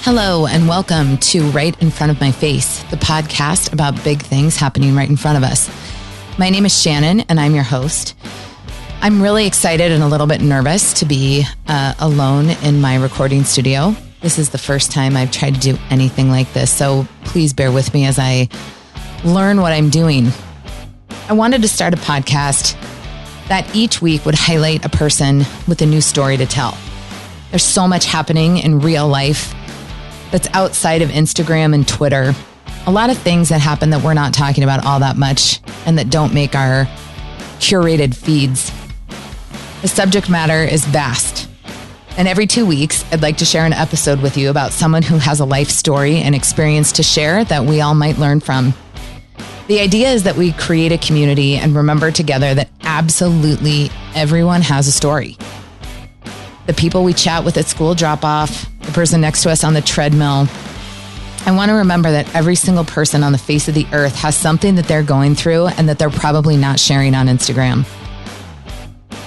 Hello and welcome to Right in Front of My Face, the podcast about big things happening right in front of us. My name is Shannon and I'm your host. I'm really excited and a little bit nervous to be alone in my recording studio. This is the first time I've tried to do anything like this, so please bear with me as I learn what I'm doing. I wanted to start a podcast that each week would highlight a person with a new story to tell. There's so much happening in real life that's outside of Instagram and Twitter. A lot of things that happen that we're not talking about all that much and that don't make our curated feeds. The subject matter is vast. And every 2 weeks, I'd like to share an episode with you about someone who has a life story and experience to share that we all might learn from. The idea is that we create a community and remember together that absolutely everyone has a story. The people we chat with at school drop-off, the person next to us on the treadmill. I want to remember that every single person on the face of the earth has something that they're going through and that they're probably not sharing on Instagram.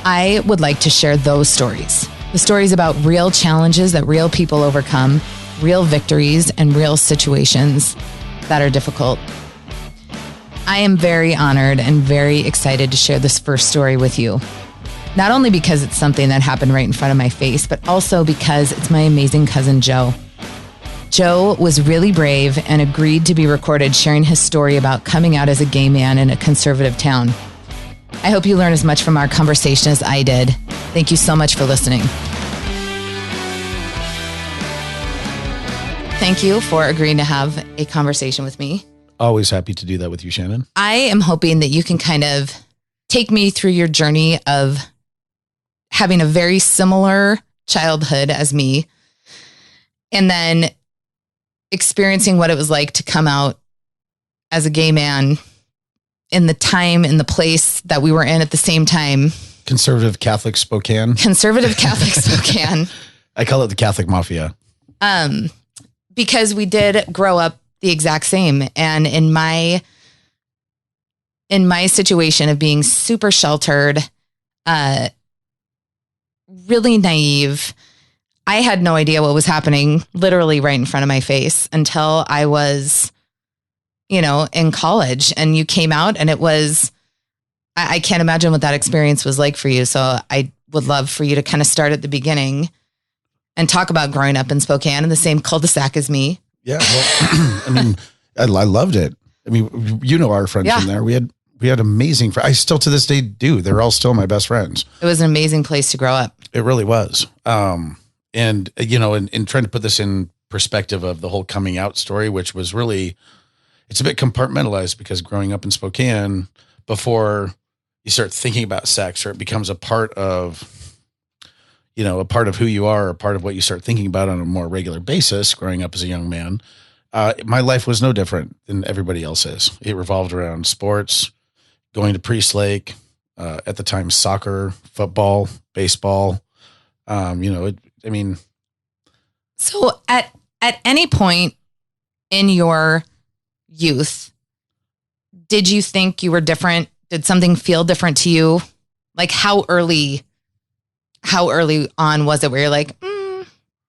I would like to share those stories. The stories about real challenges that real people overcome, real victories, and real situations that are difficult. I am very honored and very excited to share this first story with you. Not only because it's something that happened right in front of my face, but also because it's my amazing cousin, Joe. Joe was really brave and agreed to be recorded sharing his story about coming out as a gay man in a conservative town. I hope you learn as much from our conversation as I did. Thank you so much for listening. Thank you for agreeing to have a conversation with me. Always happy to do that with you, Shannon. I am hoping that you can kind of take me through your journey of having a very similar childhood as me, and then experiencing what it was like to come out as a gay man in the time, in the place that we were in at the same time. Conservative Catholic Spokane. Conservative Catholic Spokane. I call it the Catholic Mafia. Because we did grow up the exact same. And in my situation of being super sheltered, really naive, I had no idea what was happening literally right in front of my face until I was, in college, and you came out, and it was, I can't imagine what that experience was like for you. So I would love for you to kind of start at the beginning and talk about growing up in Spokane in the same cul-de-sac as me. Yeah. Well, I mean, I loved it. I mean, our friends from there. We had amazing friends. I still to this day do. They're all still my best friends. It was an amazing place to grow up. It really was. And in trying to put this in perspective of the whole coming out story, which was really, it's a bit compartmentalized because growing up in Spokane, before you start thinking about sex or it becomes a part of who you are, a part of what you start thinking about on a more regular basis, growing up as a young man, my life was no different than everybody else's. It revolved around sports, going to Priest Lake, at the time, soccer, football, baseball. So at any point in your youth, did you think you were different? Did something feel different to you? Like how early on was it where you're like,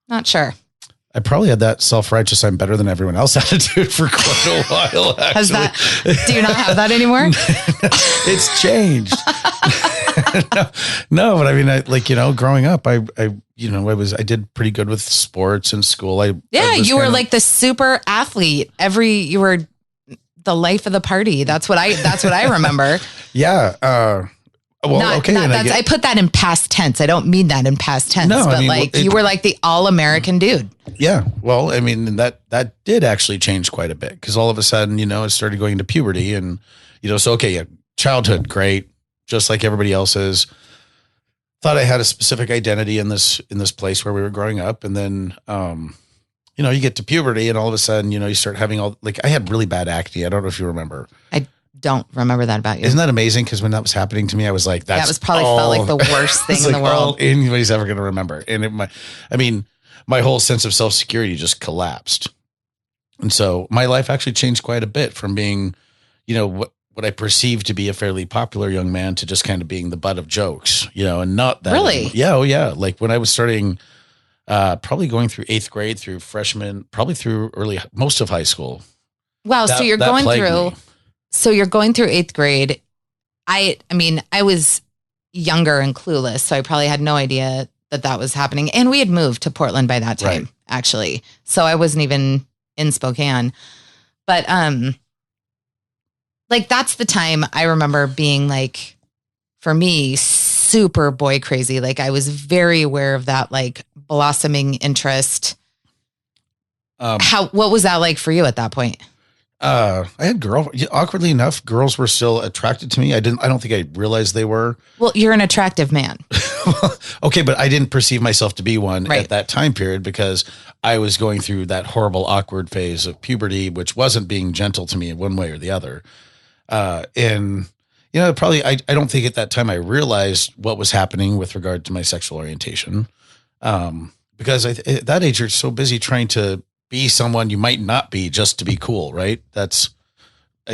not sure? I probably had that self-righteous, I'm better than everyone else attitude for quite a while. Actually. Do you not have that anymore? It's changed. No, but I mean, growing up, I did pretty good with sports and school. You were like the super athlete. You were the life of the party. That's what I remember. Yeah. I put that in past tense. I don't mean that in past tense, you were like the all-American dude. Yeah. Well, I mean, that did actually change quite a bit because all of a sudden, I started going into puberty and, childhood, great. Just like everybody else's. Thought I had a specific identity in this place where we were growing up. And then, you get to puberty and all of a sudden, you start having I had really bad acne. I don't know if you remember. I don't remember that about you. Isn't that amazing? Because when that was happening to me, I was like, that was probably felt like the worst thing in the world. All anybody's ever going to remember. And my whole sense of self-security just collapsed. And so my life actually changed quite a bit from being, what I perceived to be a fairly popular young man to just kind of being the butt of jokes, and not that. Really? Yeah. Oh yeah. Like when I was starting, probably going through 8th grade through freshman, probably through most of high school. Wow. So you're going through, you're going through 8th grade. I mean, I was younger and clueless, so I probably had no idea that was happening. And we had moved to Portland by that time, actually. So I wasn't even in Spokane. But like that's the time I remember being like, for me, super boy crazy. Like I was very aware of that, like blossoming interest. What was that like for you at that point? I had awkwardly enough, girls were still attracted to me. I don't think I realized they were. Well, you're an attractive man. Okay. But I didn't perceive myself to be one at that time period because I was going through that horrible, awkward phase of puberty, which wasn't being gentle to me in one way or the other. And you know, probably, I don't think at that time I realized what was happening with regard to my sexual orientation. Because at that age, you're so busy trying to be someone you might not be just to be cool, right? I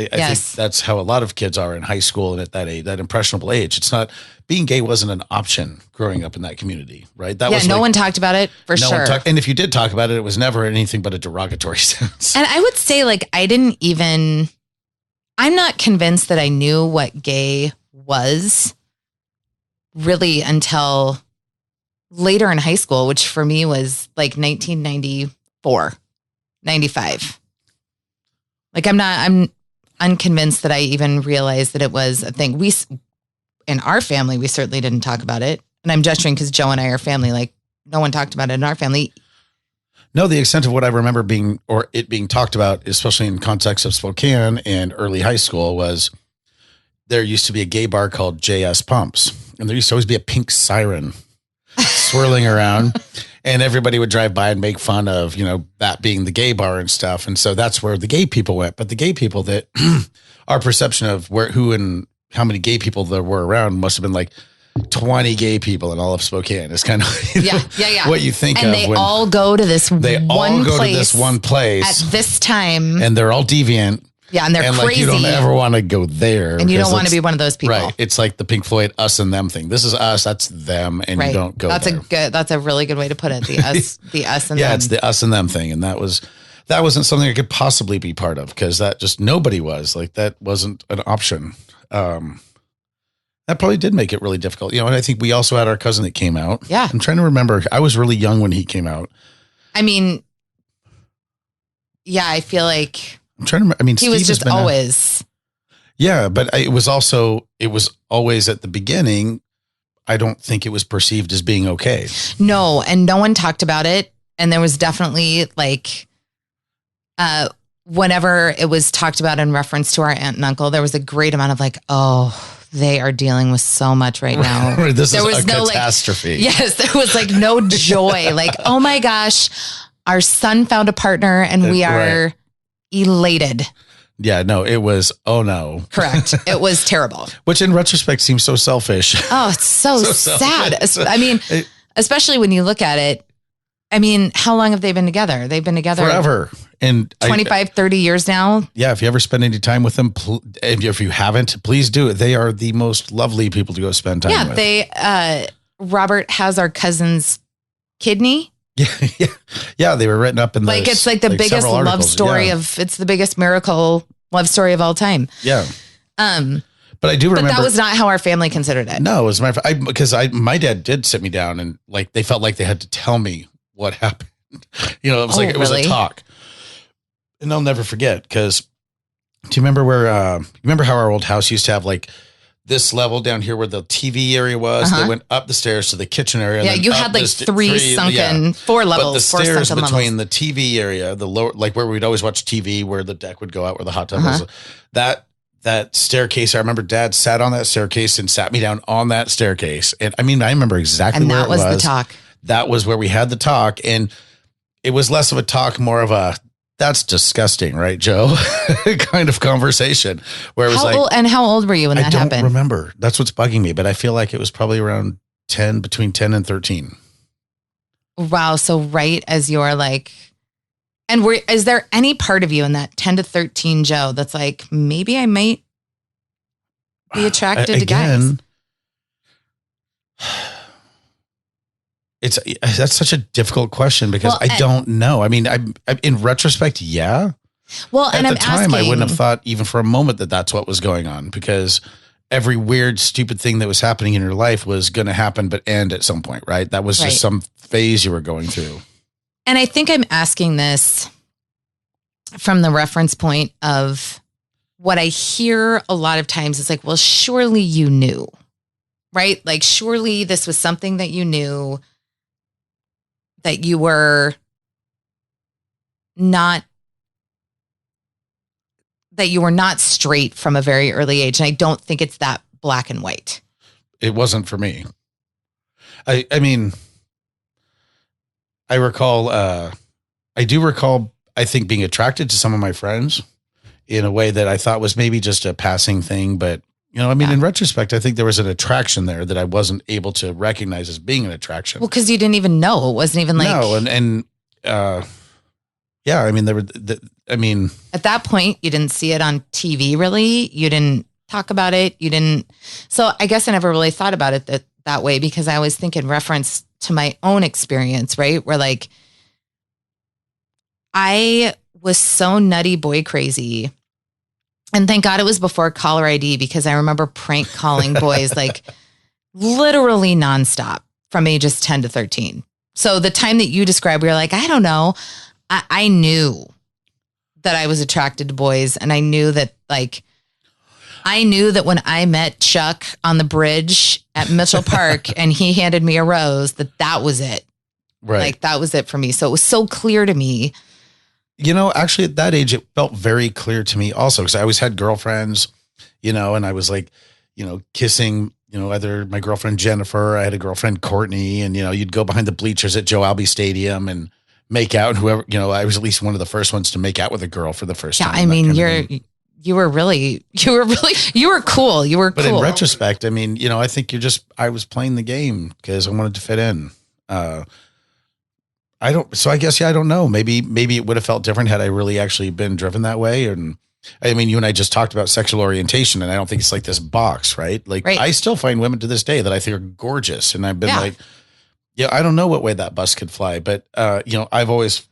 think that's how a lot of kids are in high school and at that age, that impressionable age. It's not, being gay wasn't an option growing up in that community, right? That was no one talked about it for sure. And if you did talk about it, it was never anything but a derogatory sense. And I would say like, I'm not convinced that I knew what gay was really until later in high school, which for me was like 1994, 95. Like I'm unconvinced that I even realized that it was a thing. In our family, we certainly didn't talk about it. And I'm gesturing because Joe and I are family, like no one talked about it in our family. No, the extent of what I remember being talked about, especially in context of Spokane and early high school, was there used to be a gay bar called JS Pumps. And there used to always be a pink siren swirling around. And everybody would drive by and make fun of, that being the gay bar and stuff. And so that's where the gay people went. But the gay people that our perception of who and how many gay people there were around must have been like 20 gay people in all of Spokane. It's kind of what you think and of. And they all go to this one place at this time. And they're all deviant. Yeah, and they're crazy. Like, you don't ever want to go there. And you don't want to be one of those people. Right. It's like the Pink Floyd us and them thing. This is us, that's them, and you don't go there. That's a really good way to put it. The us and them. Yeah, it's the us and them thing. And that wasn't something I could possibly be part of because that just nobody was. Like that wasn't an option. That probably did make it really difficult. And I think we also had our cousin that came out. Yeah. I'm trying to remember. I was really young when he came out. I mean, yeah, I feel like I'm trying to remember. I mean, he was just always. Yeah, but it was always at the beginning. I don't think it was perceived as being okay. No, and no one talked about it. And there was definitely like, whenever it was talked about in reference to our aunt and uncle, there was a great amount of like, oh, they are dealing with so much right now. This is a catastrophe. Yes, there was like no joy. Like, oh my gosh, our son found a partner and we are elated. Yeah, no, it was, oh no. Correct. It was terrible. Which in retrospect seems so selfish. Oh, it's so sad. I mean, especially when you look at it. I mean, how long have they been together? They've been together forever. And 25, 30 years now. Yeah. If you ever spend any time with them, if you haven't, please do it. They are the most lovely people to go spend time with. Robert has our cousin's kidney. Yeah. They were written up in it's like the biggest love story it's the biggest miracle love story of all time. Yeah. But I do remember that was not how our family considered it. No, it was because my dad did sit me down and like, they felt like they had to tell me what happened. It was it was a talk. And I'll never forget because do you remember how our old house used to have like this level down here where the TV area was? They went up the stairs to the kitchen area. Yeah, you had like four levels. But the stairs between the TV area, the lower, like where we'd always watch TV, where the deck would go out, where the hot tub was, that staircase. I remember Dad sat on that staircase and sat me down on that staircase. And I mean, I remember exactly where it was. And that was the talk. That was where we had the talk. And it was less of a talk, more of a, that's disgusting, right, Joe? kind of conversation where it was how old were you when that happened? I don't remember. That's what's bugging me, but I feel like it was probably around between 10 and 13. Wow. So right as you're like, and is there any part of you in that 10 to 13, Joe, that's like, maybe I might be attracted to guys? That's such a difficult question because I don't know. I mean, I in retrospect, yeah. Well, at the time, I wouldn't have thought even for a moment that that's what was going on, because every weird, stupid thing that was happening in your life was going to happen, but end at some point, right? That was just some phase you were going through. And I think I'm asking this from the reference point of what I hear a lot of times is like, well, surely you knew, right? Like, surely this was something that you knew, that you were not straight from a very early age. And I don't think it's that black and white. It wasn't for me. I mean, I do recall, I think, being attracted to some of my friends in a way that I thought was maybe just a passing thing. But, in retrospect, I think there was an attraction there that I wasn't able to recognize as being an attraction. Well, because you didn't even know. It wasn't even like... No, yeah, I mean, at that point, you didn't see it on TV, really. You didn't talk about it. You didn't. So I guess I never really thought about it that way, because I always think in reference to my own experience, right? Where like, I was so nutty boy crazy. And thank God it was before caller ID, because I remember prank calling boys like literally nonstop from ages 10 to 13. So the time that you described, we were like, I don't know. I knew that I was attracted to boys, and I knew that when I met Chuck on the bridge at Mitchell Park and he handed me a rose, that was it. Right. Like, that was it for me. So it was so clear to me. Actually at that age, it felt very clear to me also, because I always had girlfriends, and I was like, kissing, either my girlfriend Jennifer, I had a girlfriend Courtney, and, you'd go behind the bleachers at Joe Albi Stadium and make out, and whoever, I was at least one of the first ones to make out with a girl for the first time. Yeah, I mean, you were cool. You were cool. But in retrospect, I mean, I think I was playing the game because I wanted to fit in. I guess I don't know. Maybe it would have felt different had I really actually been driven that way. And I mean, you and I just talked about sexual orientation, and I don't think it's like this box, right? Like, I still find women to this day that I think are gorgeous. And I've been like, I don't know what way that bus could fly, but I've always,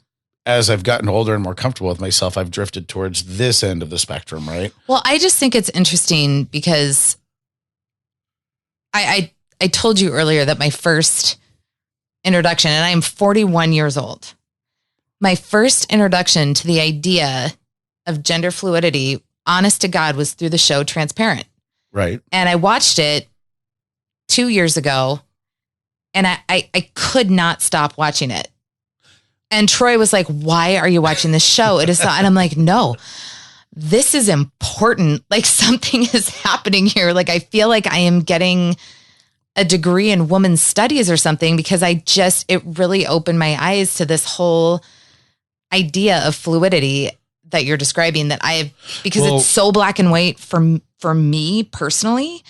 as I've gotten older and more comfortable with myself, I've drifted towards this end of the spectrum, right? Well, I just think it's interesting because I told you earlier that my first introduction, and I'm 41 years old, my first introduction to the idea of gender fluidity, honest to God, was through the show Transparent. Right. And I watched it 2 years ago, and I could not stop watching it. And Troy was like, why are you watching this show? It is not. And I'm like, no, this is important. Like, something is happening here. Like, I feel like I am getting a degree in women's studies or something, because it really opened my eyes to this whole idea of fluidity that you're describing, that because it's so black and white for me personally,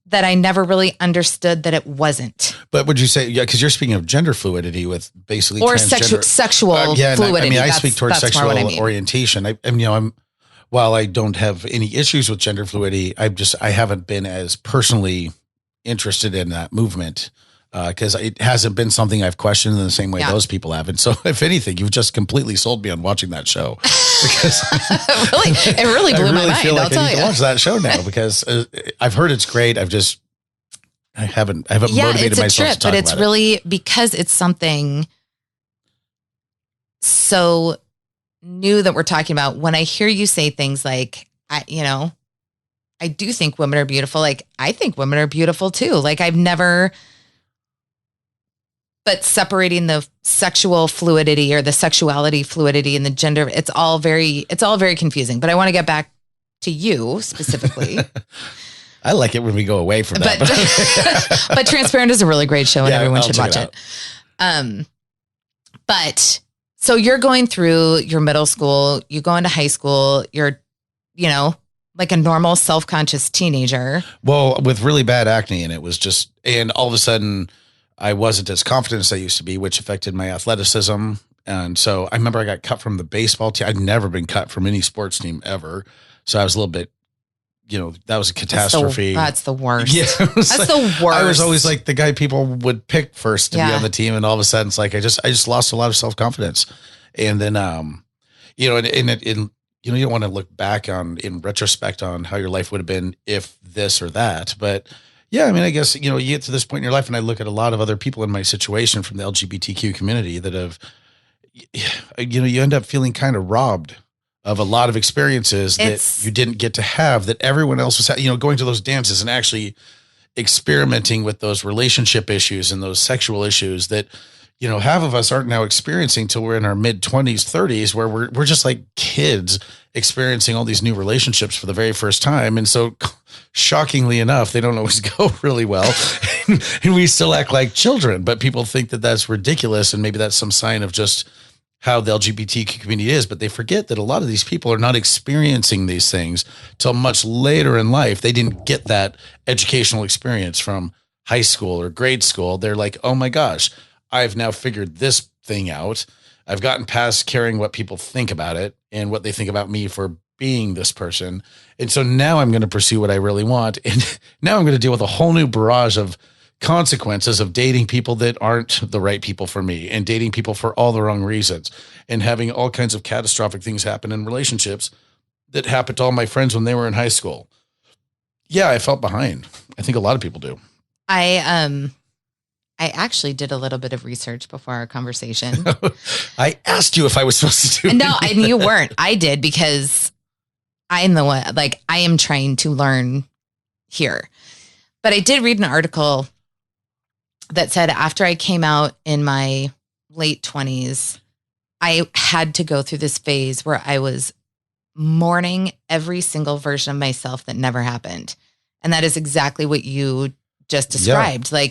that I never really understood that it wasn't. But would you say, because you're speaking of gender fluidity with basically or sexual fluidity. I speak towards sexual orientation. While I don't have any issues with gender fluidity, I haven't been as personally interested in that movement, because it hasn't been something I've questioned in the same way those people have. And so, if anything, you've just completely sold me on watching that show. Because it really blew my mind. I feel like I need to watch that show now, because I've heard it's great. I haven't motivated myself trip, to talk but it's about really because it's something so new that we're talking about. When I hear you say things like, I do think women are beautiful. Like, I think women are beautiful too. Like, but separating the sexual fluidity or the sexuality fluidity and the gender, it's all very confusing. But I want to get back to you specifically. I like it when we go away from that. But Transparent is a really great show, and everyone should watch it. But so you're going through your middle school, you go into high school, you're, like a normal self-conscious teenager. Well, with really bad acne, and it was just, and all of a sudden I wasn't as confident as I used to be, which affected my athleticism. And so I remember I got cut from the baseball team. I'd never been cut from any sports team ever. So I was a little bit, that was a catastrophe. That's the worst. Yeah, that's like, the worst. I was always like the guy people would pick first to be on the team. And all of a sudden it's like, I just lost a lot of self-confidence. And then, you don't want to look back in retrospect on how your life would have been if this or that. But yeah, I mean, I guess, you get to this point in your life and I look at a lot of other people in my situation from the LGBTQ community that have, you end up feeling kind of robbed of a lot of experiences that you didn't get to have, that everyone else was, going to those dances and actually experimenting with those relationship issues and those sexual issues that, half of us aren't now experiencing till we're in our mid 20s, 30s, where we're just like kids experiencing all these new relationships for the very first time. And so shockingly enough, they don't always go really well and we still act like children, but people think that that's ridiculous. And maybe that's some sign of just how the LGBTQ community is, but they forget that a lot of these people are not experiencing these things till much later in life. They didn't get that educational experience from high school or grade school. They're like, oh my gosh, I've now figured this thing out. I've gotten past caring what people think about it and what they think about me for being this person. And so now I'm going to pursue what I really want. And now I'm going to deal with a whole new barrage of consequences of dating people that aren't the right people for me and dating people for all the wrong reasons and having all kinds of catastrophic things happen in relationships that happened to all my friends when they were in high school. Yeah, I felt behind. I think a lot of people do. I actually did a little bit of research before our conversation. I asked you if I was supposed to do No, and you weren't. I did because I'm the one, like I am trying to learn here. But I did read an article that said after I came out in my late 20s, I had to go through this phase where I was mourning every single version of myself that never happened. And that is exactly what you just described. Yeah.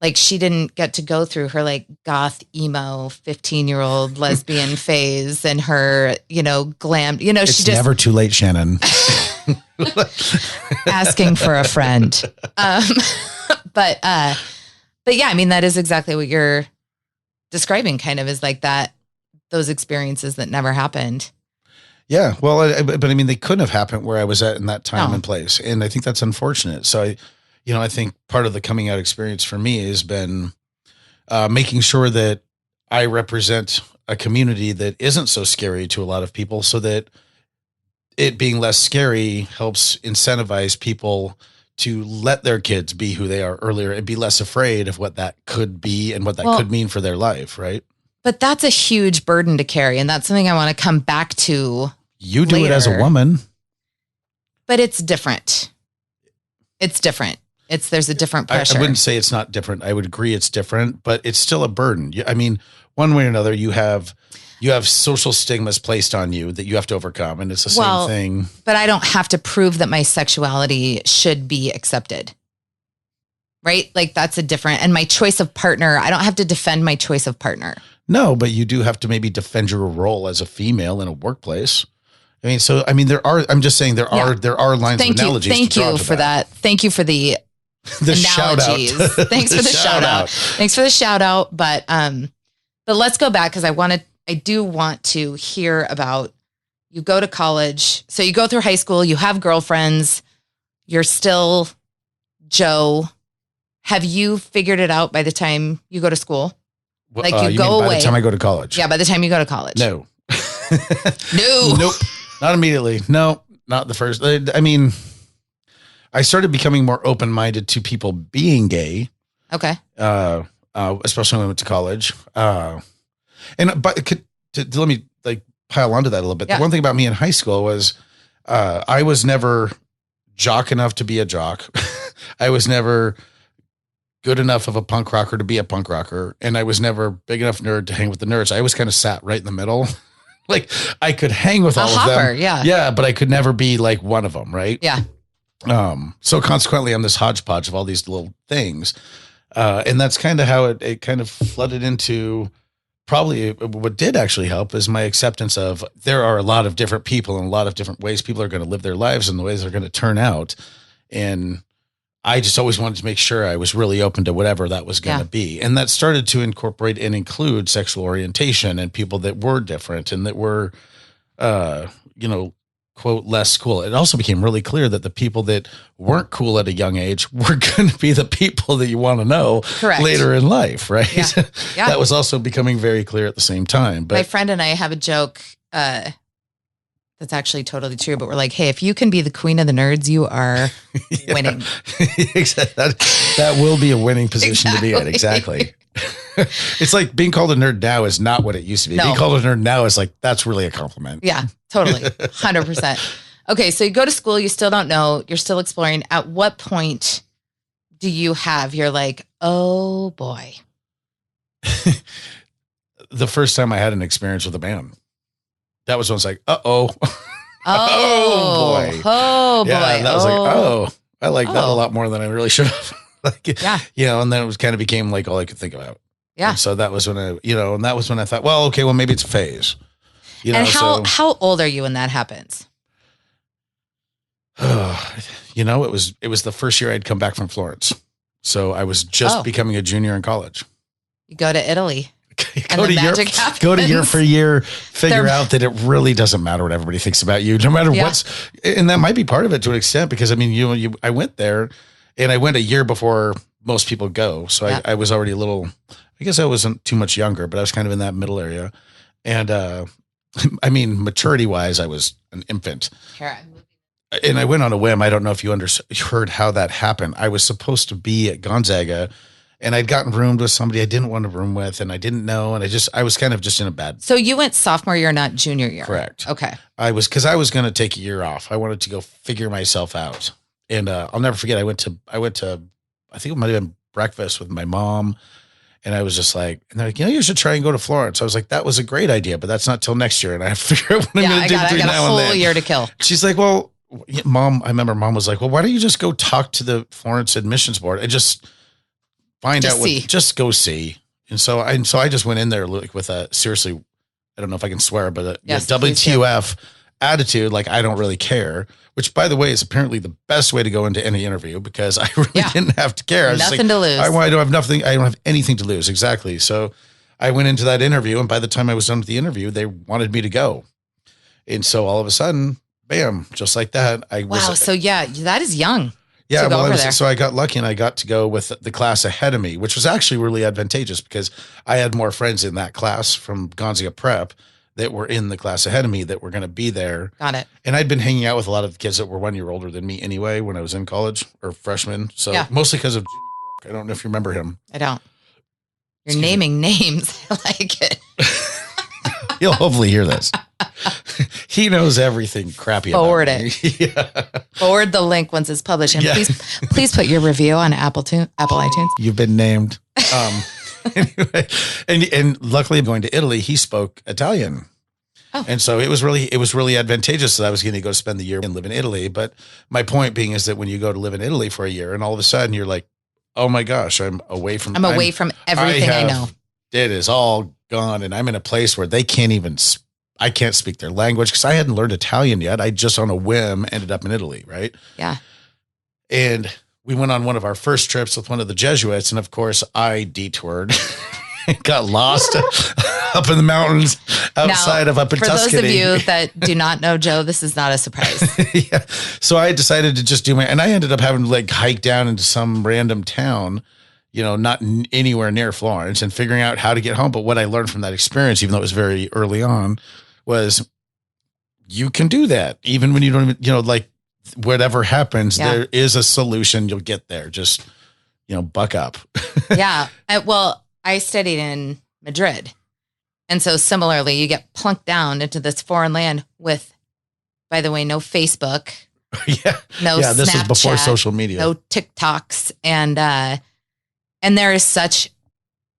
Like she didn't get to go through her like goth emo 15-year-old lesbian phase and her, glam, it's she just never too late, Shannon. asking for a friend. But yeah, I mean, that is exactly what you're describing kind of is like that, those experiences that never happened. Yeah. Well, but I mean, they couldn't have happened where I was at in that time and place. And I think that's unfortunate. So I think part of the coming out experience for me has been making sure that I represent a community that isn't so scary to a lot of people so that it being less scary helps incentivize people to let their kids be who they are earlier and be less afraid of what that could be and what that could mean for their life. Right. But that's a huge burden to carry. And that's something I want to come back to. You do it as a woman, but it's different. It's different. There's a different pressure. I wouldn't say it's not different. I would agree it's different, but it's still a burden. I mean, one way or another, you have social stigmas placed on you that you have to overcome. And it's the same thing. But I don't have to prove that my sexuality should be accepted. Right? Like that's a different, and my choice of partner, I don't have to defend my choice of partner. No, but you do have to maybe defend your role as a female in a workworkplace. I mean, I'm just saying there are lines of analogies. Thank you for that. Thank you for the analogies. Thanks for the shout out. Thanks for the shout out. But let's go back because I do want to hear about, you go to college. So you go through high school, you have girlfriends, you're still Joe. Have you figured it out by the time you go to school? Like you go away. By the time I go to college? Yeah, by the time you go to college. No. No. Nope. Not immediately. No, not the first. I mean, I started becoming more open-minded to people being gay. Okay. Especially when I went to college. Let me pile onto that a little bit. Yeah. The one thing about me in high school was I was never jock enough to be a jock. I was never good enough of a punk rocker to be a punk rocker. And I was never big enough nerd to hang with the nerds. I always kind of sat right in the middle. Like I could hang with all of them. Yeah. But I could never be like one of them. Right. Yeah. So consequently I'm this hodgepodge of all these little things. And that's kind of how it kind of flooded into probably what did actually help is my acceptance of there are a lot of different people and a lot of different ways people are going to live their lives and the ways they're going to turn out. And I just always wanted to make sure I was really open to whatever that was going to be. And that started to incorporate and include sexual orientation and people that were different and that were, quote, less cool. It also became really clear that the people that weren't cool at a young age were going to be the people that you want to know later in life. Right. Yeah. Yeah. That was also becoming very clear at the same time. But my friend and I have a joke, that's actually totally true, but we're like, hey, if you can be the queen of the nerds, you are winning. Exactly. That will be a winning position to be in. Exactly. It's like being called a nerd now is not what it used to be. No. Being called a nerd now is like, that's really a compliment. Yeah, totally. 100%. Okay. So you go to school, you still don't know, you're still exploring. At what point do you're like, oh boy. The first time I had an experience with a band, that was when I was like, oh boy. Oh boy. Yeah, that was like, I like that a lot more than I really should have. And then it kind of became like all I could think about. Yeah. And so that was when and that was when I thought, well, okay, well, maybe it's a phase. And how old are you when that happens? It was the first year I'd come back from Florence. So I was just becoming a junior in college. You go to Italy. Go to year for year, figure out that it really doesn't matter what everybody thinks about you, no matter and that might be part of it to an extent, because I mean, I went there and I went a year before most people go. So I was already I guess I wasn't too much younger, but I was kind of in that middle area. And, I mean, maturity wise, I was an infant. And I went on a whim. I don't know if you heard how that happened. I was supposed to be at Gonzaga, and I'd gotten roomed with somebody I didn't want to room with, and I didn't know. And I was kind of just in a bad. So you went sophomore year, not junior year. Correct. Okay. Because I was going to take a year off. I wanted to go figure myself out. And I'll never forget. I went to, I think it might've been breakfast with my mom. And I was just like, and they're like, you should try and go to Florence. I was like, that was a great idea, but that's not till next year. And I have to figure out what I'm going to do between now and then. I got a whole year to kill. She's like, well, Mom, I remember Mom was like, well, why don't you just go talk to the Florence admissions board and just find out just go see. And so I just went in there with a, seriously, I don't know if I can swear, but a WTF attitude. Like, I don't really care, which by the way, is apparently the best way to go into any interview, because I really didn't have to care. I was nothing to lose. I don't have nothing. I don't have anything to lose. Exactly. So I went into that interview, and by the time I was done with the interview, they wanted me to go. And so all of a sudden, bam, just like that. So that is young. Yeah, so I got lucky and I got to go with the class ahead of me, which was actually really advantageous because I had more friends in that class from Gonzaga Prep that were in the class ahead of me that were going to be there. Got it. And I'd been hanging out with a lot of the kids that were 1 year older than me anyway when I was in college or freshman. So mostly because of, I don't know if you remember him. I don't. You're naming names. I like it. He'll hopefully hear this. He knows everything crappy Forward about it. Forward the link once it's published. And please put your review on Apple iTunes. You've been named. Anyway, and luckily going to Italy, he spoke Italian. Oh. And so it was really advantageous that I was going to go spend the year and live in Italy. But my point being is that when you go to live in Italy for a year and all of a sudden you're like, oh my gosh, I'm away from everything I know. It is all gone. And I'm in a place where they can't even I can't speak their language because I hadn't learned Italian yet. I just on a whim ended up in Italy. Right. Yeah. And we went on one of our first trips with one of the Jesuits. And of course I detoured, got lost up in the mountains outside of up in Tuscany. For those of you that do not know Joe, this is not a surprise. Yeah. So I decided to just and I ended up having to like hike down into some random town, not anywhere near Florence, and figuring out how to get home. But what I learned from that experience, even though it was very early on, was you can do that even when you don't even, like whatever happens, there is a solution. You'll get there. Just, buck up. Yeah. I studied in Madrid. And so similarly, you get plunked down into this foreign land with, by the way, no Facebook. No Snapchat. This is before social media. No TikToks. And there is such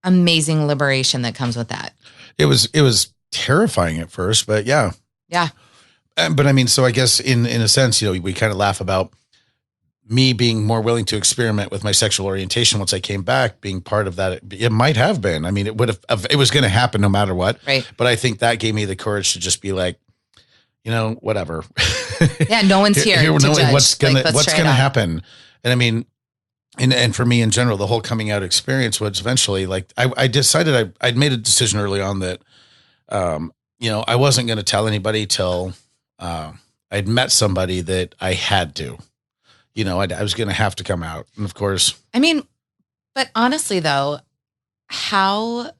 amazing liberation that comes with that. It was terrifying at first, but yeah. Yeah. But I mean, so I guess in a sense, we kind of laugh about me being more willing to experiment with my sexual orientation once I came back, being part of that. It might have been. I mean, it was going to happen no matter what. Right. But I think that gave me the courage to just be like, whatever. Yeah. No one's here to judge. What's going to happen. And I mean, and for me in general, the whole coming out experience was eventually like, I decided I'd made a decision early on that, I wasn't going to tell anybody till, I I'd met somebody that I had to, I was going to have to come out. And of course, I mean, but honestly though, how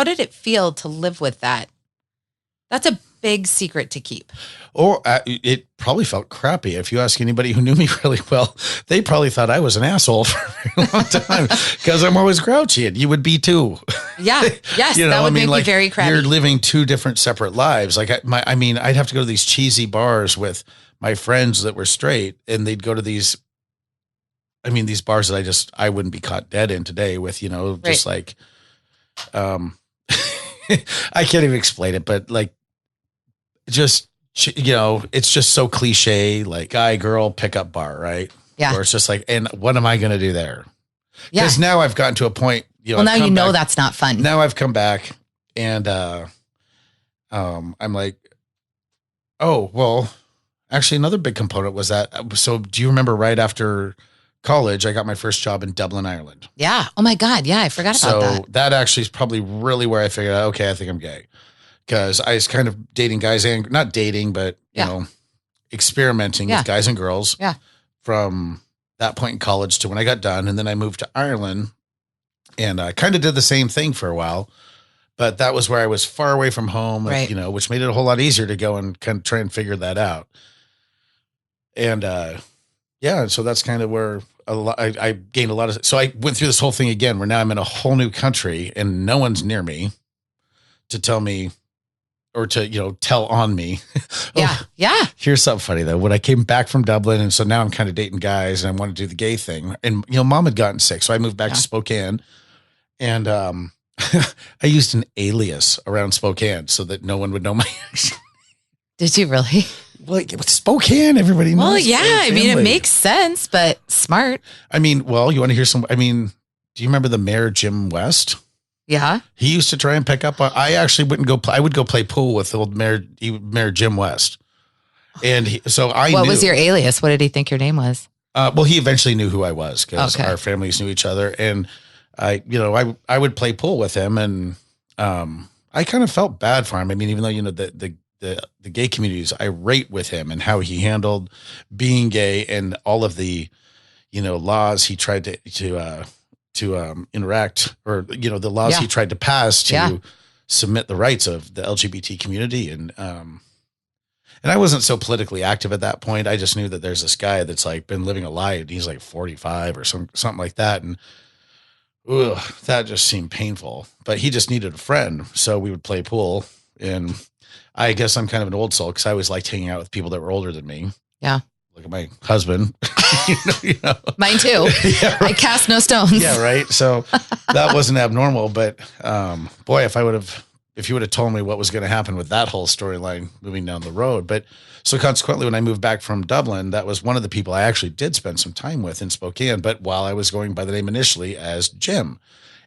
did it feel to live with that? That's a big secret to keep. Or it probably felt crappy. If you ask anybody who knew me really well, they probably thought I was an asshole for a long time because I'm always grouchy, and you would be too. Yeah. Yes. That would make you very crappy. You're living two different separate lives. Like I'd have to go to these cheesy bars with my friends that were straight, and they'd go to these bars that I wouldn't be caught dead in today with, just like, I can't even explain it, but like, just, it's just so cliche, like guy, girl, pickup bar, right? Yeah. Where it's just like, and what am I going to do there? Yeah. Because now I've gotten to a point, well, now that's not fun. Now I've come back and, I'm like, oh, well, actually another big component was that. So do you remember right after college, I got my first job in Dublin, Ireland. Yeah. Oh my God. Yeah. I forgot about that. So that actually is probably really where I figured out, okay, I think I'm gay. Because I was kind of dating guys and not dating, but, experimenting with guys and girls from that point in college to when I got done. And then I moved to Ireland and I kind of did the same thing for a while, but that was where I was far away from home, which made it a whole lot easier to go and kind of try and figure that out. And, so that's kind of where I gained a lot of, so I went through this whole thing again, where now I'm in a whole new country and no one's near me to tell me, or to, tell on me. Yeah. Yeah. Here's something funny though. When I came back from Dublin, and so now I'm kind of dating guys and I want to do the gay thing, and, mom had gotten sick. So I moved back to Spokane, and, I used an alias around Spokane so that no one would know my accent. Did you really? Like Spokane, everybody knows. Well, yeah. I mean, it makes sense, but smart. I mean, well, you want to hear do you remember the mayor, Jim West? Yeah. He used to try and pick up on, I actually wouldn't go play. I would go play pool with the old Mayor Jim West. And what was your alias? What did he think your name was? Well, he eventually knew who I was because our families knew each other. And I would play pool with him, and I kind of felt bad for him. I mean, even though, the gay community is irate with him and how he handled being gay and all of the, laws he tried to interact, or, the laws he tried to pass to submit the rights of the LGBT community. And I wasn't so politically active at that point. I just knew that there's this guy that's like been living a lie, and he's like 45 or something like that. And that just seemed painful, but he just needed a friend. So we would play pool, and I guess I'm kind of an old soul because I always liked hanging out with people that were older than me. Yeah. Look at my husband. Mine too. Yeah, right. I cast no stones. Yeah, right. So that wasn't abnormal, but boy, if you would have told me what was going to happen with that whole storyline moving down the road. But so consequently, when I moved back from Dublin, that was one of the people I actually did spend some time with in Spokane, but while I was going by the name initially as Jim.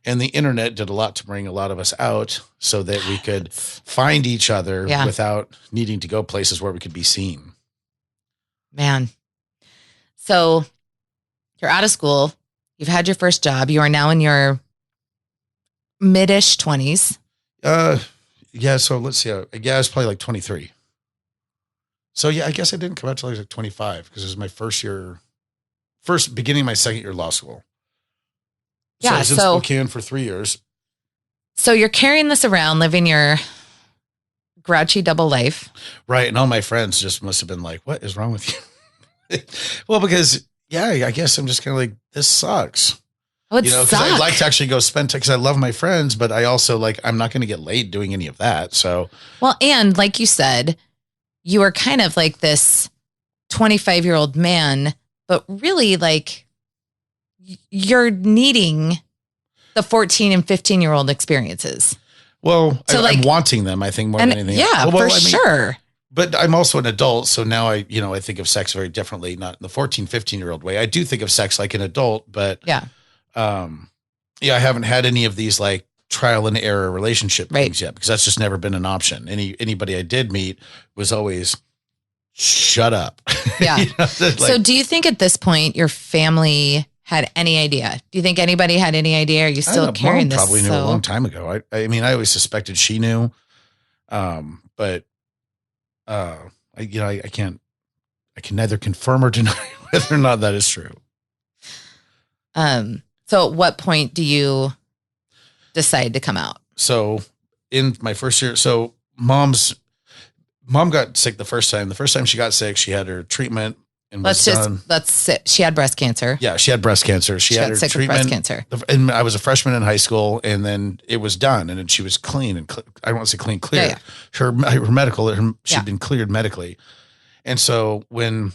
And the internet did a lot to bring a lot of us out so that we could find each other without needing to go places where we could be seen. Man. So you're out of school. You've had your first job. You are now in your mid-ish 20s. Yeah. So let's see. I was probably like 23. So yeah, I guess I didn't come out till I was like 25 because it was my beginning of my second year of law school. So I was in Spokane for 3 years. So you're carrying this around, living your grouchy double life. Right. And all my friends just must have been like, what is wrong with you? Well, because, I guess I'm just kind of like, this sucks. Oh, because I'd like to actually go spend time because I love my friends, but I also I'm not going to get laid doing any of that. So, well, and like you said, you are kind of like this 25-year-old man, but really you're needing the 14 and 15-year-old experiences. Well, I'm wanting them, I think, more than anything else. Yeah, for sure. But I'm also an adult. So now I think of sex very differently, not in the 14, 15-year-old way. I do think of sex like an adult, but I haven't had any of these trial and error relationship things yet, because that's just never been an option. Anybody I did meet was always shut up. Yeah. So do you think at this point your family had any idea? Do you think anybody had any idea? Are you still carrying this? Probably knew a long time ago. I mean, I always suspected she knew, but I can neither confirm or deny whether or not that is true. So at what point do you decide to come out? So in my first year, so mom got sick the first time. The first time she got sick, she had her treatment and was done. She had breast cancer. Yeah, she had breast cancer. She had her sick treatment. With breast cancer. And I was a freshman in high school, and then it was done, and then she was clean and I don't want to say clean, clear. Yeah. Her medical, she'd been cleared medically. And so when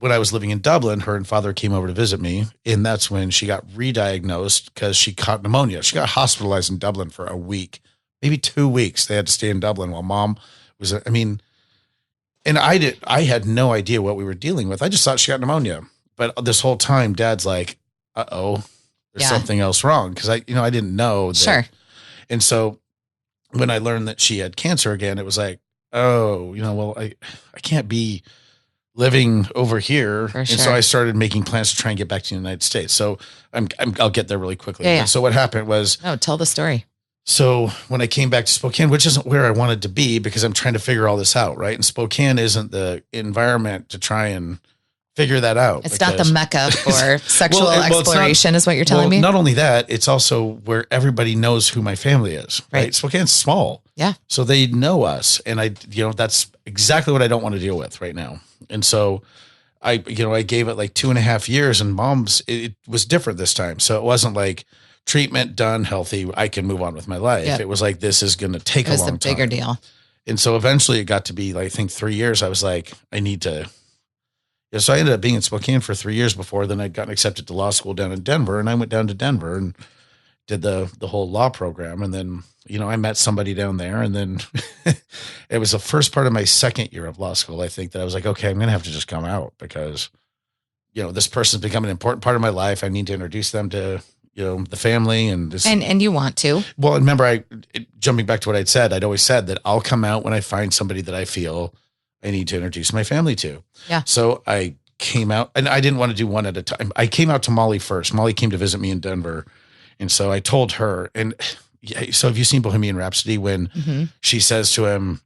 I was living in Dublin, her and father came over to visit me, and that's when she got re-diagnosed because she caught pneumonia. She got hospitalized in Dublin for a week, maybe 2 weeks. They had to stay in Dublin while mom was, and I had no idea what we were dealing with. I just thought she got pneumonia. But this whole time, Dad's like, there's something else wrong. Cause I didn't know that. Sure. And so when I learned that she had cancer again, it was like, I can't be living over here. For sure. And so I started making plans to try and get back to the United States. So I'll get there really quickly. Yeah. So what happened was, tell the story. So when I came back to Spokane, which isn't where I wanted to be because I'm trying to figure all this out, right? And Spokane isn't the environment to try and figure that out. It's not the mecca for sexual exploration is what you're telling me? Not only that, it's also where everybody knows who my family is, right? Spokane's small. Yeah. So they know us. And that's exactly what I don't want to deal with right now. And so I gave it like 2.5 years, and mom's, it was different this time. So it wasn't like, treatment done, healthy, I can move on with my life. Yep. It was like, this is going to take a long time. It was a bigger deal. And so eventually it got to be, I think 3 years. I was like, I need to. Yeah, so I ended up being in Spokane for 3 years before then I'd gotten accepted to law school down in Denver. And I went down to Denver and did the whole law program. And then, I met somebody down there. And then it was the first part of my second year of law school, I think, that I was like, okay, I'm going to have to just come out because, this person's become an important part of my life. I need to introduce them to the family and this. And you want to. Well, remember, jumping back to what I'd always said that I'll come out when I find somebody that I feel I need to introduce my family to. Yeah. So I came out, and I didn't want to do one at a time. I came out to Molly first. Molly came to visit me in Denver. And so I told her, and so have you seen Bohemian Rhapsody when she says to him,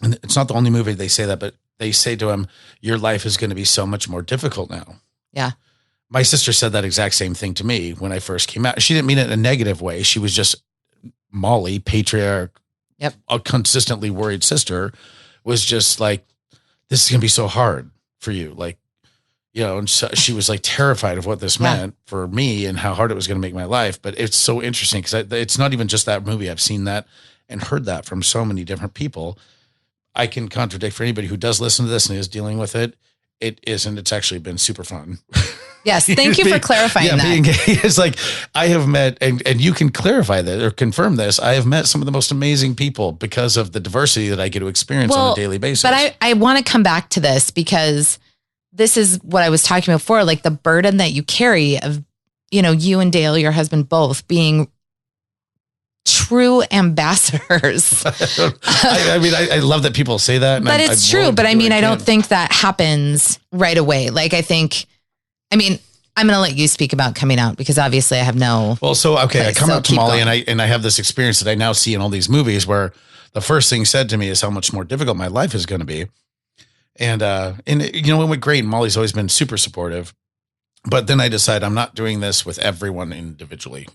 and it's not the only movie they say that, but they say to him, your life is going to be so much more difficult now. Yeah. My sister said that exact same thing to me when I first came out. She didn't mean it in a negative way. She was just Molly, patriarch, a consistently worried sister, was just like, this is going to be so hard for you. Like, and so she was like terrified of what this meant for me and how hard it was going to make my life. But it's so interesting because it's not even just that movie. I've seen that and heard that from so many different people. I can contradict for anybody who does listen to this and is dealing with it. It isn't. It's actually been super fun. Yes. Thank you for clarifying that. Being gay is like, I have met, and you can clarify that or confirm this. I have met some of the most amazing people because of the diversity that I get to experience on a daily basis. But I want to come back to this because this is what I was talking about before, like the burden that you carry of, you and Dale, your husband, both being true ambassadors. I love that people say that. But it's true. But I don't think that happens right away. Like, I'm going to let you speak about coming out because obviously I have no. Well, so, okay. I come out to Molly and I have this experience that I now see in all these movies where the first thing said to me is how much more difficult my life is going to be. And it went great. And Molly's always been super supportive, but then I decide I'm not doing this with everyone individually.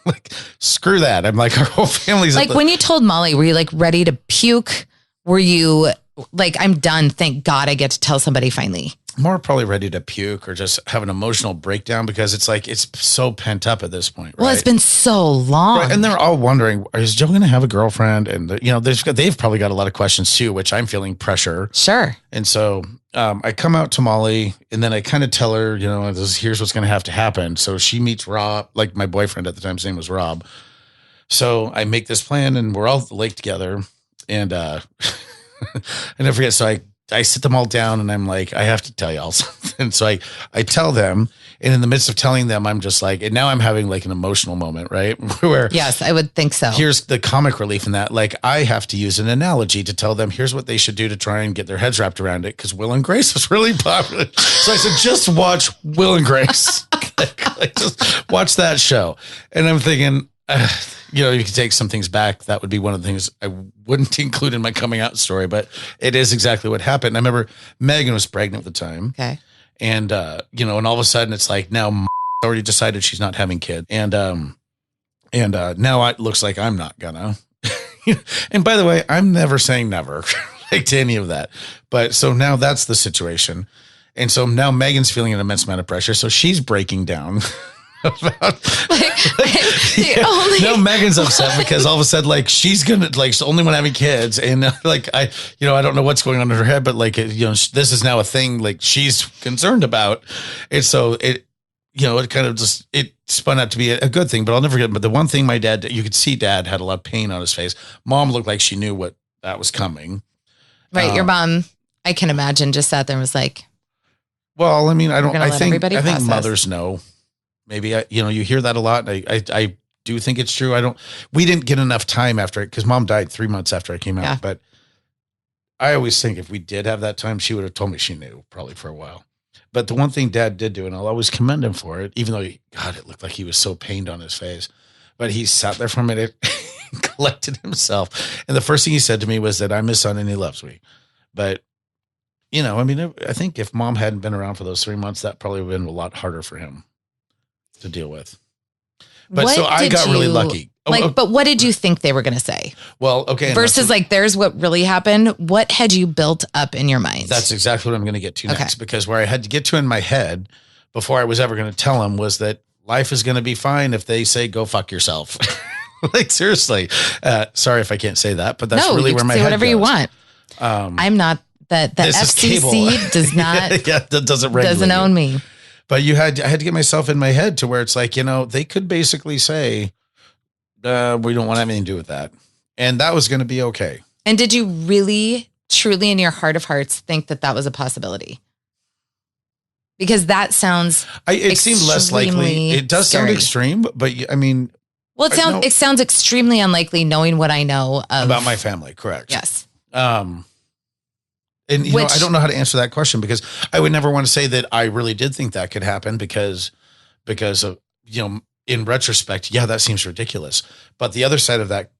Like, screw that. I'm like, our whole family's like, when you told Molly, were you like ready to puke? Were you like, I'm done. Thank God I get to tell somebody finally. More probably ready to puke or just have an emotional breakdown because it's like, it's so pent up at this point. Right? Well, it's been so long. Right? And they're all wondering, is Joe going to have a girlfriend? And they've probably got a lot of questions too, which I'm feeling pressure. Sure. And so I come out to Molly and then I kind of tell her, here's what's going to have to happen. So she meets Rob, like my boyfriend at the time, his name was Rob. So I make this plan and we're all at the lake together and I never forget. So I sit them all down and I'm like, I have to tell y'all something. So I tell them, and in the midst of telling them, I'm just like, and now I'm having like an emotional moment, right? Where yes, I would think so. Here's the comic relief in that. Like, I have to use an analogy to tell them, here's what they should do to try and get their heads wrapped around it. Cause Will and Grace was really popular. So I said, just watch Will and Grace. like, just watch that show. And I'm thinking, You can take some things back. That would be one of the things I wouldn't include in my coming out story, but it is exactly what happened. I remember Megan was pregnant at the time. Okay. And, and all of a sudden it's like now already decided she's not having kids. And now it looks like I'm not gonna. And by the way, I'm never saying never like to any of that. But so now that's the situation. And so now Megan's feeling an immense amount of pressure. So she's breaking down. Only. No, Megan's upset because all of a sudden, like, she's gonna she's the only one having kids, and I don't know what's going on in her head, but this is now a thing like she's concerned about, and so it kind of just it spun out to be a good thing. But I'll never forget. But the one thing my dad, you could see, Dad had a lot of pain on his face. Mom looked like she knew what that was coming. Right, your mom, I can imagine, just sat there and was like, "Well, I mean, I think process. Mothers know." Maybe you hear that a lot. I do think it's true. We didn't get enough time after it because Mom died 3 months after I came out. Yeah. But I always think if we did have that time, she would have told me she knew probably for a while. But the one thing Dad did do, and I'll always commend him for it, even though it looked like he was so pained on his face, but he sat there for a minute, collected himself. And the first thing he said to me was that I'm his son and he loves me. But, I think if Mom hadn't been around for those 3 months, that probably would have been a lot harder for him to deal with. But so I got really lucky. But what did you think they were going to say? Well, okay. Versus there's what really happened. What had you built up in your mind? That's exactly what I'm going to get to next, because where I had to get to in my head before I was ever going to tell him was that life is going to be fine if they say, go fuck yourself. Seriously. Sorry if I can't say that, but that's really where my head goes. Whatever you want. I'm not the FCC does not, that doesn't own me. But I had to get myself in my head to where it's like, they could basically say, we don't want to have anything to do with that. And that was going to be okay. And did you really, truly in your heart of hearts think that was a possibility? Because that sounds it seemed less likely. It does sound extreme, but I mean. Well, it sounds extremely unlikely knowing what I know about my family. Correct. Yes. And I don't know how to answer that question because I would never want to say that I really did think that could happen because of, in retrospect, that seems ridiculous. But the other side of that